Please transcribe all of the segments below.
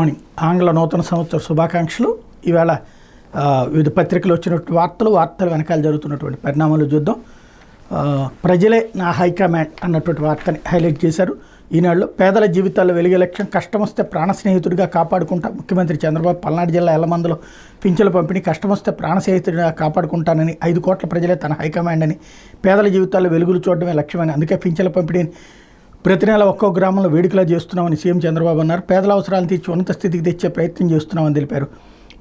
Morning. ఆంగ్ల నూతన సంవత్సర శుభాకాంక్షలు. ఈవేళ వివిధ పత్రికలు వచ్చినటువంటి వార్తలు వెనకాల జరుగుతున్నటువంటి పరిణామాలు చూద్దాం. ప్రజలే నా హైకమాండ్ అన్నటువంటి వార్తని హైలైట్ చేశారు. ఈనాడులో పేదల జీవితాల్లో వెలిగే లక్ష్యం, కష్టం వస్తే ప్రాణ స్నేహితుడిగా కాపాడుకుంటా ముఖ్యమంత్రి చంద్రబాబు. పల్నాడు జిల్లా ఎల్లమందులో పింఛన్ల పంపిణీ, కష్టం వస్తే ప్రాణ స్నేహితుడిగా కాపాడుకుంటానని, 5 కోట్ల ప్రజలే తన హైకమాండ్ అని, పేదల జీవితాల్లో వెలుగులు చూడడమే లక్ష్యమని, అందుకే పింఛన్ల పంపిణీని ప్రతి నెల ఒక్కో గ్రామంలో వేడుకలా చేస్తున్నామని సీఎం చంద్రబాబు అన్నారు. పేదల అవసరాలు తీర్చి ఉన్నత స్థితికి తెచ్చే ప్రయత్నం చేస్తున్నామని తెలిపారు.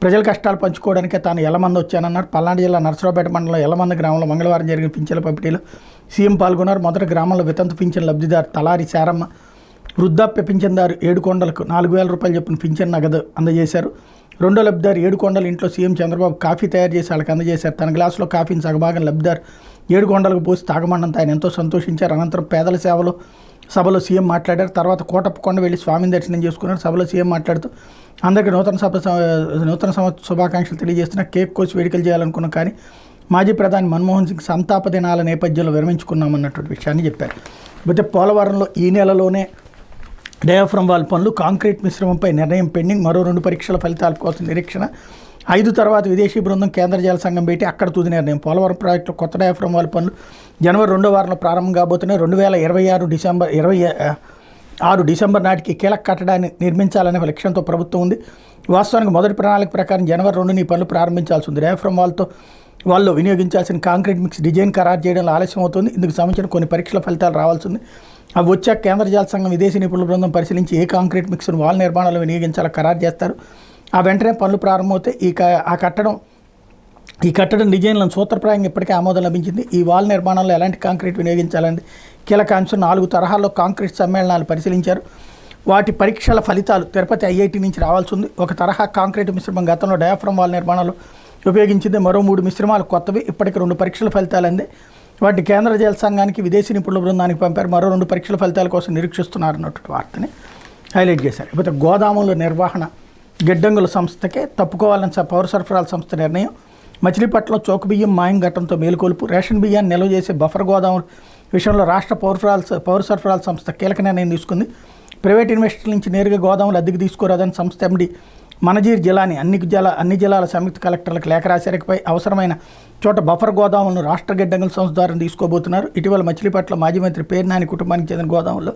ప్రజల కష్టాలు పంచుకోవడానికే తాను ఎల్లమంద వచ్చానన్నారు. పల్నాడు జిల్లా నరసరావుపేట మండలం ఎల్లమంద గ్రామంలో మంగళవారం జరిగిన పింఛన్ల పంపిణీలో సీఎం పాల్గొన్నారు. మొదటి గ్రామంలో వితంతు పింఛన్ లబ్ధిదారు తలారి శారమ్మ, వృద్ధాప్య పింఛన్దారు ఏడుకొండలకు 4,000 రూపాయలు చొప్పున పింఛన్ నగదు అందజేశారు. రెండో లబ్ధిదారు ఏడుకొండల ఇంట్లో సీఎం చంద్రబాబు కాఫీ తయారు చేసి వాళ్ళకి అందజేశారు. తన గ్లాసులో కాఫీని సగభాగం లబ్ధిదారు ఏడుకొండలకు పోసి తాగమన్నంత ఆయన ఎంతో సంతోషించారు. అనంతరం పేదల సభలో సీఎం మాట్లాడారు. తర్వాత కోటప్పకొండ వెళ్ళి స్వామిని దర్శనం చేసుకున్నారు. సభలో సీఎం మాట్లాడుతూ అందరికీ నూతన సంవత్సర శుభాకాంక్షలు తెలియజేస్తున్నా. కేక్ కోసి వేడుకలు చేయాలనుకున్నాం, కానీ మాజీ ప్రధాని మన్మోహన్ సింగ్ సంతాప దినాల నేపథ్యంలో విరమించుకున్నామన్నటువంటి విషయాన్ని చెప్పారు. అయితే పోలవరంలో ఈ నెలలోనే డయాఫ్రమ్ వాల్ పనులు, కాంక్రీట్ మిశ్రమంపై నిర్ణయం పెండింగ్, మరో 2 పరీక్షల ఫలితాల కోసం నిరీక్షణ. 5 తర్వాత విదేశీ బృందం కేంద్ర జల సంఘం భేటీ, అక్కడ తుది నిర్ణయం. పోలవరం ప్రాజెక్టులో కొత్త డయాఫ్రమ్ వాల్ పనులు జనవరి 2వ వారంలో ప్రారంభం కాబోతున్నాయి. 2026 డిసెంబర్ నాటికి కీలక కట్టడాన్ని నిర్మించాలనే లక్ష్యంతో ప్రభుత్వం ఉంది. వాస్తవానికి మొదటి ప్రణాళిక ప్రకారం జనవరి 2ని ఈ పనులు ప్రారంభించాల్సి ఉంది. డయాఫ్రమ్ వాల్లో వినియోగించాల్సిన కాంక్రీట్ మిక్స్ డిజైన్ ఖరారు చేయడంలో ఆలస్యం అవుతుంది. ఇందుకు సంబంధించిన కొన్ని పరీక్షల ఫలితాలు రావాల్సి ఉంది. అవి వచ్చాక కేంద్ర జల సంఘం విదేశీ నిపుణుల బృందం పరిశీలించి ఏ కాంక్రీట్ మిక్స్ను వాల్ నిర్మాణంలో వినియోగించాలో ఖరారు చేస్తారు. ఆ వెంటనే పనులు ప్రారంభమవుతాయి. ఈ కట్టడం డిజైన్లను సూత్రప్రాయంగా ఇప్పటికే ఆమోదం లభించింది. ఈ వాల్ నిర్మాణంలో ఎలాంటి కాంక్రీట్ వినియోగించాలని కీలక అంశం. 4 తరహాల్లో కాంక్రీట్ సమ్మేళనాలు పరిశీలించారు. వాటి పరీక్షల ఫలితాలు తిరుపతి ఐఐటి నుంచి రావాల్సి ఉంది. ఒక తరహా కాంక్రీట్ మిశ్రమం గతంలో డయాఫ్రమ్ వాల్ నిర్మాణంలో ఉపయోగించింది. మరో 3 మిశ్రమాలు కొత్తవి. ఇప్పటికి 2 పరీక్షల ఫలితాలు అందే. వాటిని కేంద్ర జల సంఘానికి విదేశీ నిపుణుల బృందానికి పంపారు. మరో 2 పరీక్షల ఫలితాల కోసం నిరీక్షిస్తున్నారన్నటువంటి వార్తని హైలైట్ చేశారు. ఇకపోతే గోదాముల నిర్వహణ గిడ్డంగుల సంస్థకే తప్పుకోవాలని పౌర సరఫరాల సంస్థ నిర్ణయం. మచిలీపట్నంలో చౌక బియ్యం మాయం ఘటనతో మేలుకొలుపు. రేషన్ బియ్యాన్ని నిల్వ చేసే బఫర్ గోదాముల విషయంలో రాష్ట్ర పౌర సరఫరాల సంస్థ కీలక నిర్ణయం తీసుకుంది. ప్రైవేట్ ఇన్వెస్టర్ల నుంచి నేరుగా గోదాములు అద్దెకు తీసుకోరాదని సంస్థ ఎండీ మనజీర్ జిలాని అన్ని జిల్లాల సంయుక్త కలెక్టర్లకు లేఖ రాశారుపై అవసరమైన చోట బఫర్ గోదాములను రాష్ట్ర గిడ్డంగుల సంస్థ ద్వారా తీసుకోబోతున్నారు. ఇటీవల మచిలీపట్నం మాజీ మంత్రి పేర్నాని కుటుంబానికి చెందిన గోదాముల్లో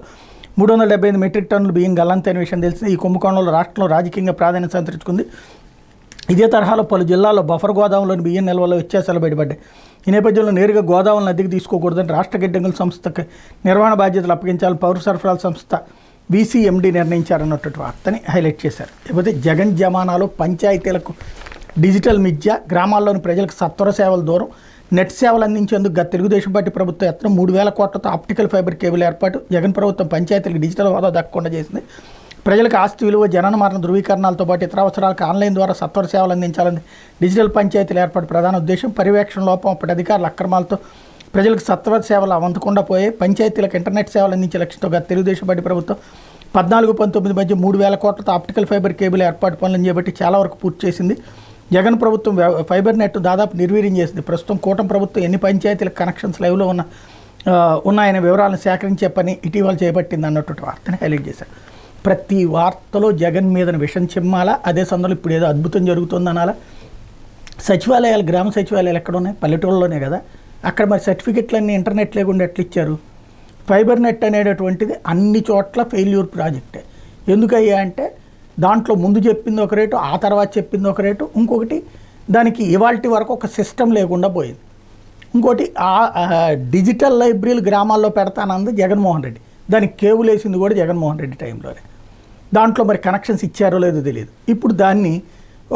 375 మెట్రిక్ టన్నులు బియ్యం గల్లంతైన విషయం తెలిసింది. ఈ కుంభకోణంలో రాష్ట్రంలో రాజకీయంగా ప్రాధాన్యత సంతరించుకుంది. ఇదే తరహాలో పలు జిల్లాల్లో బఫర్ గోదాములోని బియ్యం నిల్వలో వ్యత్యాసాలు బయటపడ్డాయి. ఈ నేపథ్యంలో నేరుగా గోదాములను అద్దెకు తీసుకోకూడదని రాష్ట్ర గిడ్డంగుల సంస్థకు నిర్వహణ బాధ్యతలు అప్పగించాలని పౌర సరఫరాల సంస్థ వీసీఎండీ నిర్ణయించారన్నటువంటి వార్తని హైలైట్ చేశారు. లేకపోతే జగన్ జమానాలో పంచాయతీలకు డిజిటల్ మిథ్య, గ్రామాల్లోని ప్రజలకు సత్వర సేవల దూరం, నెట్ సేవలు అందించేందుకు గత తెలుగుదేశం పార్టీ ప్రభుత్వం యత్నం 3,000 కోట్లతో ఆప్టికల్ ఫైబర్ కేబుల్ ఏర్పాటు. జగన్ ప్రభుత్వం పంచాయతీలకు డిజిటల్ హోదా దక్కకుండా చేసింది. ప్రజలకు ఆస్తి విలువ, జనన మరణ ధృవీకరణాలతో పాటు ఇతర అవసరాలకు ఆన్లైన్ ద్వారా సత్వర సేవలు అందించాలని డిజిటల్ పంచాయతీల ఏర్పాటు ప్రధాన ఉద్దేశం. పర్యవేక్షణ లోపం, అప్పటి అధికారుల అక్రమాలతో ప్రజలకు సత్వర సేవలు అందకుండా పోయే పంచాయతీలకు ఇంటర్నెట్ సేవలు అందించే లక్ష్యంతో గత తెలుగుదేశం పార్టీ ప్రభుత్వం 14-19 మధ్య 3,000 కోట్లతో ఆప్టికల్ ఫైబర్ కేబుల్ ఏర్పాటు పనులను చేపట్టి చాలా వరకు పూర్తి చేసింది. జగన్ ప్రభుత్వం ఫైబర్ నెట్ దాదాపు నిర్వీర్యం చేసింది. ప్రస్తుతం కూటమి ప్రభుత్వం ఎన్ని పంచాయతీలకు కనెక్షన్స్ లైవ్లో ఉన్నాయనే వివరాలను సేకరించే పని ఇటీవల చేపట్టింది అన్నటువంటి వార్తని హైలైట్ చేశారు. ప్రతి వార్తలో జగన్ మీద విషం చిమ్మాలా, అదే సందర్భంలో ఇప్పుడు ఏదో అద్భుతం జరుగుతుందనాలా. సచివాలయాలు, గ్రామ సచివాలయాలు ఎక్కడ ఉన్నాయి? పల్లెటూళ్ళలోనే కదా. అక్కడ మరి సర్టిఫికెట్లన్నీ ఇంటర్నెట్ లేకుండా ఎట్లా ఇచ్చారు? ఫైబర్ నెట్ అనేటటువంటిది అన్ని చోట్ల ఫెయిల్యూర్ ప్రాజెక్టే. ఎందుకయ్యా అంటే దాంట్లో ముందు చెప్పింది ఒక రేటు, ఆ తర్వాత చెప్పింది ఒక రేటు. ఇంకొకటి, దానికి ఇవాల్టి వరకు ఒక సిస్టమ్ లేకుండా పోయింది. ఇంకోటి, డిజిటల్ లైబ్రరీలు గ్రామాల్లో పెడతానంది జగన్మోహన్ రెడ్డి. దానికి కేబుల్ వేసింది కూడా జగన్మోహన్ రెడ్డి టైంలోనే. దాంట్లో మరి కనెక్షన్స్ ఇచ్చారో లేదో తెలియదు. ఇప్పుడు దాన్ని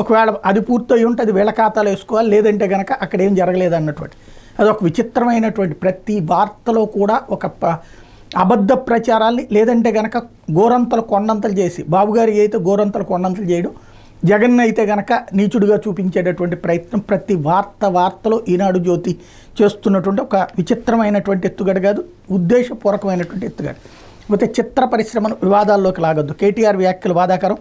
ఒకవేళ అది పూర్తయి ఉంటే అది వీళ్ళ ఖాతాలో వేసుకోవాలి, లేదంటే కనుక అక్కడ ఏం జరగలేదు అన్నటువంటి అదొక విచిత్రమైనటువంటి ప్రతి వార్తలో కూడా ఒక అబద్ధ ప్రచారాల్ని, లేదంటే కనుక గోరంతలు కొండంతలు చేసి, బాబుగారి అయితే గోరంతలు కొండంతలు చేయడం, జగన్ అయితే కనుక నీచుడుగా చూపించేటటువంటి ప్రయత్నం ప్రతి వార్తలో ఈనాడు జ్యోతి చేస్తున్నటువంటి ఒక విచిత్రమైనటువంటి ఎత్తుగడ కాదు, ఉద్దేశపూర్వకమైనటువంటి ఎత్తుగడ. అయితే చిత్ర పరిశ్రమను వివాదాల్లోకి లాగొద్దు. కేటీఆర్ వ్యాఖ్యలు బాధాకరం.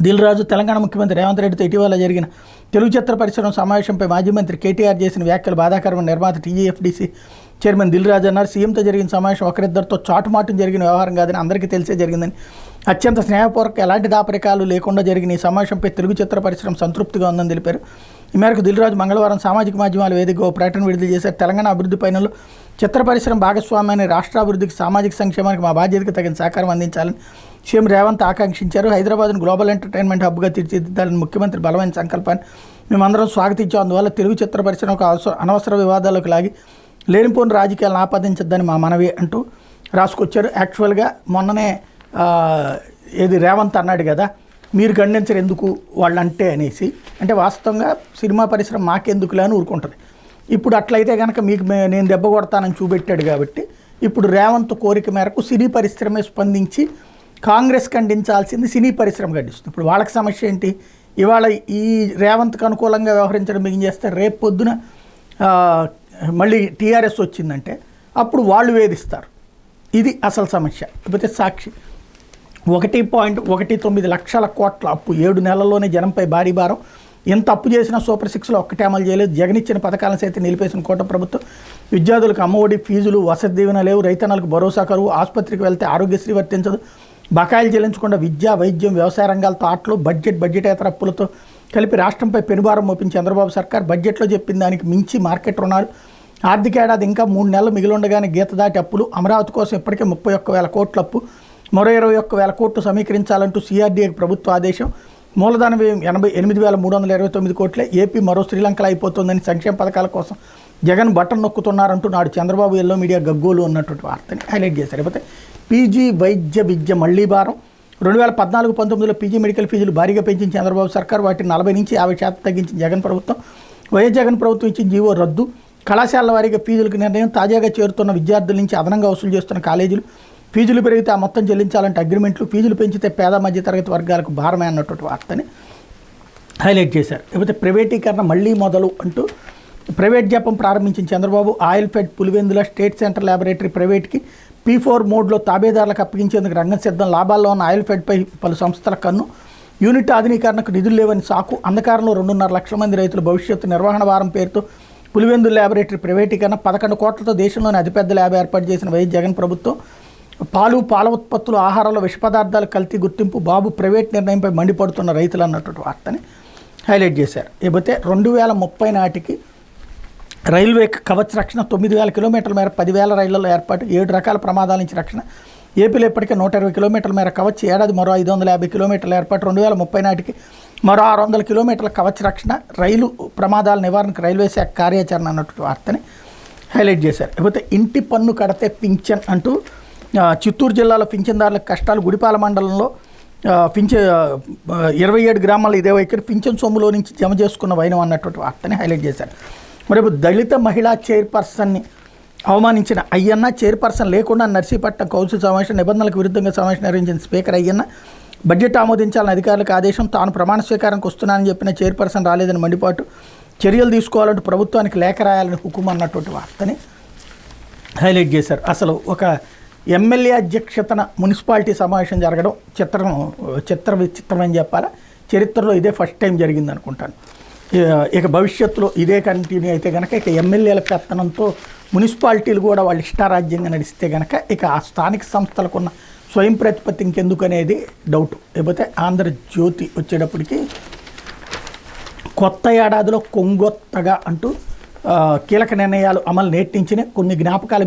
దిల్ రాజు తెలంగాణ ముఖ్యమంత్రి రేవంత్ రెడ్డితో ఇటీవల జరిగిన తెలుగు చిత్ర పరిశ్రమ సమావేశంపై మాజీ మంత్రి కేటీఆర్ చేసిన వ్యాఖ్యలు బాధాకరమైన నిర్మాత టీజీఎఫ్డీసీ చైర్మన్ దిల్ రాజు అన్నారు. సీఎంతో జరిగిన సమావేశం ఒకరిద్దరితో చాటుమాటును జరిగిన వ్యవహారం కాదని అందరికీ తెలిసే జరిగిందని అత్యంత స్నేహపూర్వక ఎలాంటి దాపరికాలు లేకుండా జరిగిన ఈ సమావేశంపై తెలుగు చిత్ర పరిశ్రమ సంతృప్తిగా ఉందని తెలిపారు. ఈ మేరకు దిల్రాజు మంగళవారం సామాజిక మాధ్యమాల వేదికగా ఓ ప్రకటన విడుదల చేశారు. తెలంగాణ అభివృద్ధి పైనలో చిత్ర పరిశ్రమ భాగస్వామ్యాన్ని రాష్ట్రాభివృద్ధికి సామాజిక సంక్షేమానికి మా బాధ్యతకు తగిన సహకారం అందించాలని సీఎం రేవంత్ ఆకాంక్షించారు. హైదరాబాద్ను గ్లోబల్ ఎంటర్టైన్మెంట్ హబ్గా తీర్చిదిద్దాలని ముఖ్యమంత్రి బలమైన సంకల్పాన్ని మేమందరం స్వాగతించాం. అందువల్ల తెలుగు చిత్ర పరిశ్రమ ఒక అనవసర వివాదాలకు లాగి లేనిపోని రాజకీయాలను ఆపాదించద్దని మా మనవి అంటూ రాసుకొచ్చారు. యాక్చువల్గా మొన్ననే ఏది రేవంత్ అన్నాడు కదా, మీరు ఖండించరు ఎందుకు వాళ్ళంటే అనేసి, అంటే వాస్తవంగా సినిమా పరిశ్రమ మాకెందుకులే అని ఊరుకుంటుంది. ఇప్పుడు అట్లయితే కనుక మీకు నేను దెబ్బ కొడతానని చూపెట్టాడు కాబట్టి ఇప్పుడు రేవంత్ కోరిక మేరకు సినీ పరిశ్రమే స్పందించి కాంగ్రెస్ ఖండించాల్సింది సినీ పరిశ్రమ ఖండిస్తుంది. ఇప్పుడు వాళ్ళకి సమస్య ఏంటి, ఇవాళ ఈ రేవంత్కి అనుకూలంగా వ్యవహరించడం బిగిన్ చేస్తే రేపు పొద్దున మళ్ళీ టీఆర్ఎస్ వచ్చిందంటే అప్పుడు వాళ్ళు వేధిస్తారు. ఇది అసలు సమస్య. లేకపోతే సాక్షి 1.19 లక్షల కోట్ల అప్పు 7 నెలల్లోనే జనంపై భారీ భారం. ఎంత అప్పు చేసినా సూపర్ 6లో ఒక్కటే అమలు చేయలేదు. జగన్ ఇచ్చిన పథకాలను సైతం నిలిపేసిన కూటమి ప్రభుత్వం. విద్యార్థులకు అమ్మఒడి ఫీజులు వసతి దీవెన లేవు. రైతన్నలకు భరోసా కరువు. ఆసుపత్రికి వెళ్తే ఆరోగ్యశ్రీ వర్తించదు. బకాయిలు చెల్లించకుండా విద్య, వైద్యం, వ్యవసాయ రంగాలతో ఆటలు, బడ్జెటేతర అప్పులతో కలిపి రాష్ట్రంపై పెనుభారం మోపించి చంద్రబాబు సర్కార్ బడ్జెట్లో చెప్పిన దానికి మించి మార్కెట్ రుణాలు. ఆర్థిక ఏడాది ఇంకా 3 నెలలు మిగిలి ఉండగానే గీత దాటి అప్పులు. అమరావతి కోసం ఇప్పటికే 31,000 కోట్ల అప్పు, మరో 21,000 కోట్లు సమీకరించాలంటూ సిఆర్డీఏకి ప్రభుత్వ ఆదేశం. మూలధన వ్యయం 88,329 కోట్లే. ఏపీ మరో శ్రీలంకలో అయిపోతుందని సంక్షేమ పథకాల కోసం జగన్ బటన్ నొక్కుతున్నారంటూ నాడు చంద్రబాబు ఎల్లో మీడియా గగ్గోలు అన్నటువంటి వార్తని హైలైట్ చేశారు. లేకపోతే పీజీ వైద్య విద్య మళ్లీ భారం. 2014-19లో పీజీ మెడికల్ ఫీజులు భారీగా పెంచిన చంద్రబాబు సర్కార్ వాటిని 40 నుంచి 50% తగ్గించిన జగన్ ప్రభుత్వం. వైఎస్ జగన్ ప్రభుత్వం ఇచ్చిన జీవో రద్దు. కళాశాలల వారీగా ఫీజులకు నిర్ణయం. తాజాగా చేరుతున్న విద్యార్థుల నుంచి అదనంగా వసూలు చేస్తున్న కాలేజీలు. ఫీజులు పెరిగితే ఆ మొత్తం చెల్లించాలంటే అగ్రిమెంట్లు. ఫీజులు పెంచితే పేద మధ్యతరగతి వర్గాలకు భారమే అన్నటువంటి వార్తని హైలైట్ చేశారు. లేకపోతే ప్రైవేటీకరణ మళ్లీ మొదలు అంటూ ప్రైవేట్ జపం ప్రారంభించిన Chandrababu. Oil fed Pulivendula state centre laboratory ప్రైవేట్కి P4 మోడ్లో తాబేదారులకు అప్పగించేందుకు రంగం సిద్ధం. లాభాల్లో ఉన్న ఆయిల్ ఫెడ్పై పలు సంస్థల కన్ను. యూనిట్ ఆధునీకరణకు నిధులు లేవని సాకు. అంధకారంలో 2.5 లక్షల మంది రైతుల భవిష్యత్తు. నిర్వహణ వారం పేరుతో పులివెందుల ల్యాబొరేటరీ ప్రైవేటీకరణ. 11 కోట్లతో దేశంలోని అతిపెద్ద ల్యాబ్ ఏర్పాటు చేసిన వైఎస్ జగన్ ప్రభుత్వం. పాల ఉత్పత్తులు, ఆహారంలో విష పదార్థాల కల్తీ గుర్తింపు. బాబు ప్రైవేట్ నిర్ణయంపై మండిపడుతున్న రైతులు అన్నటువంటి వార్తని హైలైట్ చేశారు. లేకపోతే 2030 నాటికి రైల్వే కవచ్ రక్షణ. 9,000 కిలోమీటర్ల మేర 10,000 రైళ్లలో ఏర్పాటు. 7 రకాల ప్రమాదాల నుంచి రక్షణ. ఏపీలో ఇప్పటికే 120 కిలోమీటర్ల మేర కవచ్. ఏడాది మరో 550 కిలోమీటర్ల ఏర్పాటు. 2030 నాటికి మరో 600 కిలోమీటర్ల కవచ్ రక్షణ. రైలు ప్రమాదాల నివారణకు రైల్వే శాఖ కార్యాచరణ అన్నటువంటి వార్తని హైలైట్ చేశారు. లేకపోతే ఇంటి పన్ను కడితే పింఛన్ అంటూ చిత్తూరు జిల్లాలో పింఛన్దారులకు కష్టాలు. గుడిపాల మండలంలో 27 గ్రామాల ఇదే వైఖరి. పింఛన్ సొమ్ములో నుంచి జమ చేసుకున్న వైనం అన్నటువంటి వార్తని హైలైట్ చేశారు. మరి దళిత మహిళా చైర్పర్సన్ని అవమానించిన అయ్యన్న. చైర్పర్సన్ లేకుండా నర్సీపట్నం కౌన్సిల్ సమావేశం. నిబంధనలకు విరుద్ధంగా సమావేశం నిర్వహించిన స్పీకర్ అయ్యన్న. బడ్జెట్ ఆమోదించాలని అధికారులకు ఆదేశం. తాను ప్రమాణ స్వీకారానికి వస్తున్నానని చెప్పిన చైర్పర్సన్ రాలేదని మండిపాటు. చర్యలు తీసుకోవాలంటూ ప్రభుత్వానికి లేఖ రాయాలని హుకుం అన్నటువంటి వార్తని హైలైట్ చేశారు. అసలు ఒక ఎమ్మెల్యే అధ్యక్షతన మున్సిపాలిటీ సమావేశం జరగడం విచిత్రమని చెప్పాలా. చరిత్రలో ఇదే ఫస్ట్ టైం జరిగింది అనుకుంటాను. ఇక భవిష్యత్తులో ఇదే కంటిన్యూ అయితే కనుక ఇక ఎమ్మెల్యేల పెత్తనంతో మున్సిపాలిటీలు కూడా వాళ్ళు ఇష్టారాజ్యంగా నడిస్తే కనుక ఇక ఆ స్థానిక సంస్థలకున్న స్వయం ప్రతిపత్తి ఇంకెందుకు అనేది డౌట్. లేకపోతే ఆంధ్రజ్యోతి వచ్చేటప్పటికి కొత్త ఏడాదిలో కొంగొత్తగా అంటూ కీలక నిర్ణయాలు అమలు నేటించిన కొన్ని జ్ఞాపకాలు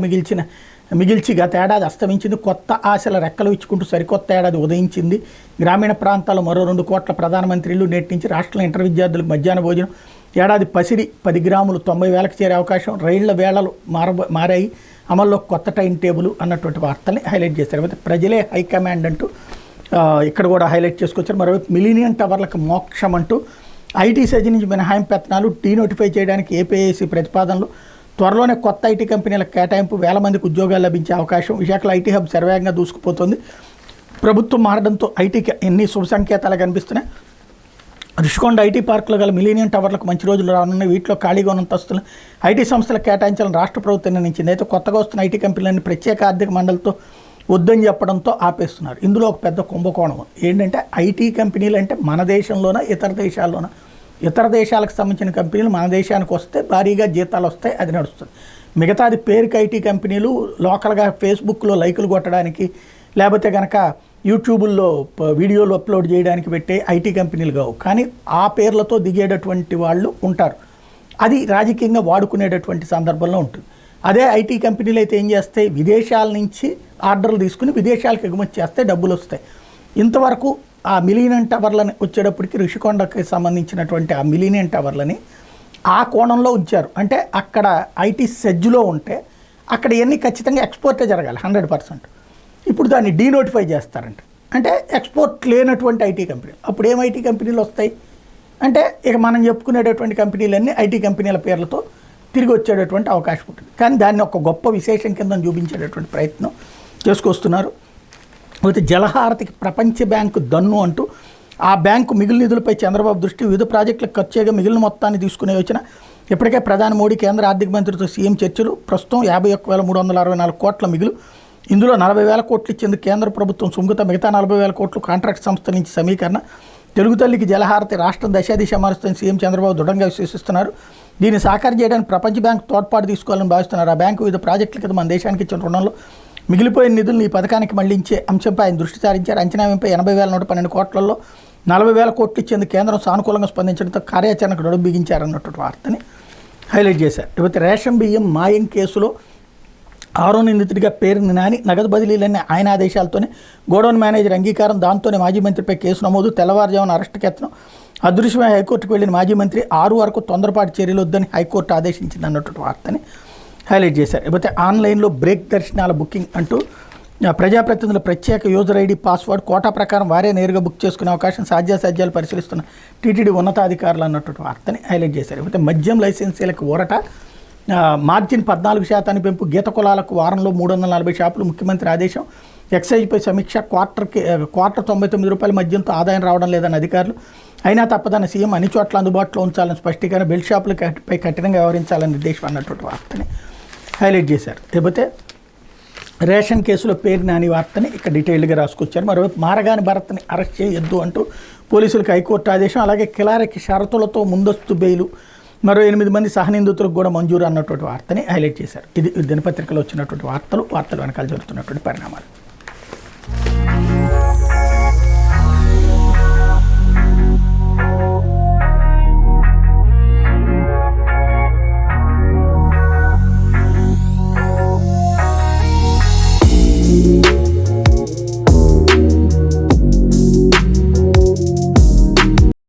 మిగిల్చి గత ఏడాది అస్తమించింది. కొత్త ఆశల రెక్కలు ఇచ్చుకుంటూ సరికొత్త ఏడాది ఉదయించింది. గ్రామీణ ప్రాంతాల్లో మరో 2 కోట్ల ప్రధానమంత్రి ఇల్లు నేటించి రాష్ట్రంలో ఇంటర్ విద్యార్థులకు మధ్యాహ్న భోజనం. ఏడాది పసిడి 10 గ్రాములు 90,000కి చేరే అవకాశం. రైళ్ల వేళలు మారాయి. అమల్లో కొత్త టైం టేబుల్ అన్నటువంటి వార్తల్ని హైలైట్ చేశారు. అయితే ప్రజలే హైకమాండ్ అంటూ ఇక్కడ కూడా హైలైట్ చేసుకొచ్చారు. మరోవైపు మిలీనియం టవర్లకు మోక్షం అంటూ ఐటీ సెజ్ నుంచి మినహాయింపు పెత్తనాలు. డీనోటిఫై చేయడానికి ఏపీఐసీ ప్రతిపాదనలు. త్వరలోనే కొత్త ఐటీ కంపెనీలకు కేటాయింపు. 1,000 మందికి ఉద్యోగాలు లభించే అవకాశం. విశాఖలో ఐటీ హబ్ శరవేగంగా దూసుకుపోతుంది. ప్రభుత్వం మారడంతో ఐటీకి ఎన్ని శుభ సంకేతాలు కనిపిస్తున్నాయి. రుషికొండ ఐటీ పార్కులో గల మిలీనియం టవర్లకు మంచి రోజులు రానున్నాయి. వీటిలో ఖాళీగా ఉన్న అంతస్తులు ఐటీ సంస్థలకు కేటాయించాలని రాష్ట్ర ప్రభుత్వం నిర్ణయించింది. అయితే కొత్తగా వస్తున్న ఐటీ కంపెనీలన్నీ ప్రత్యేక ఆర్థిక మండలితో వద్దని చెప్పడంతో ఆపేస్తున్నారు. ఇందులో ఒక పెద్ద కుంభకోణం ఏంటంటే ఐటీ కంపెనీలు అంటే మన దేశంలోనా ఇతర దేశాల్లోనా? ఇతర దేశాలకు సంబంధించిన కంపెనీలు మన దేశానికి వస్తే భారీగా జీతాలు వస్తాయి, అది నడుస్తుంది. మిగతాది పేరుకి ఐటీ కంపెనీలు లోకల్గా ఫేస్బుక్లో లైకులు కొట్టడానికి లేకపోతే కనుక యూట్యూబుల్లో వీడియోలు అప్లోడ్ చేయడానికి పెట్టే ఐటీ కంపెనీలు కావు, కానీ ఆ పేర్లతో దిగేటటువంటి వాళ్ళు ఉంటారు. అది రాజకీయంగా వాడుకునేటటువంటి సందర్భంలో ఉంటుంది. అదే ఐటీ కంపెనీలు అయితే ఏం చేస్తాయి, విదేశాల నుంచి ఆర్డర్లు తీసుకుని విదేశాలకు ఎగుమతి చేస్తే డబ్బులు వస్తాయి. ఇంతవరకు ఆ మిలీనియం టవర్లని వచ్చేటప్పటికి ఋషికొండకి సంబంధించినటువంటి ఆ మిలీనియం టవర్లని ఆ కోణంలో ఉంచారు. అంటే అక్కడ ఐటీ సెజ్లో ఉంటే అక్కడ ఇవన్నీ ఖచ్చితంగా ఎక్స్పోర్టే జరగాలి 100%. ఇప్పుడు దాన్ని డీనోటిఫై చేస్తారంట. అంటే ఎక్స్పోర్ట్ లేనటువంటి ఐటీ కంపెనీలు. అప్పుడు ఏం ఐటీ కంపెనీలు వస్తాయి అంటే ఇక మనం చెప్పుకునేటటువంటి కంపెనీలన్నీ ఐటీ కంపెనీల పేర్లతో తిరిగి వచ్చేటటువంటి అవకాశం ఉంటుంది. కానీ దాన్ని ఒక గొప్ప విశేషం కింద చూపించేటటువంటి ప్రయత్నం చేసుకొస్తున్నారు. అయితే జలహారతికి ప్రపంచ బ్యాంకు దన్ను అంటూ ఆ బ్యాంకు మిగిలిన నిధులపై చంద్రబాబు దృష్టి, వివిధ ప్రాజెక్టులకు ఖర్చు చేయగా మిగిలిన మొత్తాన్ని తీసుకునే యోచన. ఇప్పటికే ప్రధాని మోడీ కేంద్ర ఆర్థిక మంత్రితో సీఎం చర్చలు. ప్రస్తుతం 51,364 కోట్ల మిగులు. ఇందులో 40,000 కోట్లు ఇచ్చేందుకు కేంద్ర ప్రభుత్వం సుముఖత, మిగతా 40,000 కోట్లు కాంట్రాక్ట్ సంస్థ నుంచి సమీకరణ. తెలుగు తల్లికి జలహారతి రాష్ట్రం దశాదిశ మారుస్తుందని సీఎం చంద్రబాబు దృఢంగా విశ్వసిస్తున్నారు. దీన్ని సాకారం చేయడానికి ప్రపంచ బ్యాంకు తోడ్పాటు తీసుకోవాలని భావిస్తున్నారు. ఆ బ్యాంకు వివిధ ప్రాజెక్టుల కింద మన దేశానికి ఇచ్చిన రుణంలో మిగిలిపోయిన నిధులను ఈ పథకానికి మళ్లించే అంశంపై ఆయన దృష్టి సారించారు. అంచనా వ్యయంపై 80,112 కోట్లలో 40,000 కోట్లు ఇచ్చేందుకు కేంద్రం సానుకూలంగా స్పందించడంతో కార్యాచరణకు నడుం బిగించారన్నటువంటి వార్తని హైలైట్ చేశారు. ఇకపోతే రేషన్ బియ్యం మాయం కేసులో 6వ నిందితుడిగా పేరుని నాని, నగదు బదిలీలన్నీ ఆయన ఆదేశాలతోనే, గోడౌన్ మేనేజర్ అంగీకారం, దాంతోనే మాజీ మంత్రిపై కేసు నమోదు, తెల్లవారుజామున అరెస్టుకి యత్నం. అదృశ్యమై హైకోర్టుకు వెళ్లిన మాజీ మంత్రి 6 వరకు తొందరపాటు చర్యలు వద్దని హైకోర్టు ఆదేశించింది అన్నటువంటి వార్తని హైలైట్ చేశారు. ఇకపోతే ఆన్లైన్లో బ్రేక్ దర్శనాల బుకింగ్ అంటూ ప్రజాప్రతినిధుల ప్రత్యేక యూజర్ ఐడి పాస్వర్డ్ కోటా ప్రకారం వారే నేరుగా బుక్ చేసుకునే అవకాశం సాధ్యాసాధ్యాలు పరిశీలిస్తున్న టీటీడీ ఉన్నతాధికారులు అన్నటువంటి వార్తని హైలైట్ చేశారు. ఇకపోతే మద్యం లైసెన్సీలకు ఊరట, మార్జిన్ 14% పెంపు, గీత కులాలకు వారంలో 340 షాపులు, ముఖ్యమంత్రి ఆదేశం. ఎక్సైజ్పై సమీక్ష, క్వార్టర్ 99 రూపాయల మద్యంతో ఆదాయం రావడం లేదని అధికారులు, అయినా తప్పదన్న సీఎం, అన్ని చోట్ల అందుబాటులో ఉంచాలని స్పష్టీకరణ, బెల్ట్ షాపులపై కఠినంగా వ్యవహరించాలని నిర్దేశం అన్నటువంటి వార్తని హైలైట్ చేశారు. లేకపోతే రేషన్ కేసులో పేరు నాని వార్తని ఇక్కడ డీటెయిల్డ్గా రాసుకొచ్చారు. మరోవైపు మారగాని భరత్ని అరెస్ట్ చేయొద్దు అంటూ పోలీసులకు హైకోర్టు ఆదేశం. అలాగే కిలారికి షరతులతో ముందస్తు బెయిలు, మరో 8 మంది సహనిందితులకు కూడా మంజూరు అన్నటువంటి వార్తని హైలైట్ చేశారు. ఇది దినపత్రికలో వచ్చినటువంటి వార్తలు వెనకాల జరుగుతున్నటువంటి పరిణామాలు.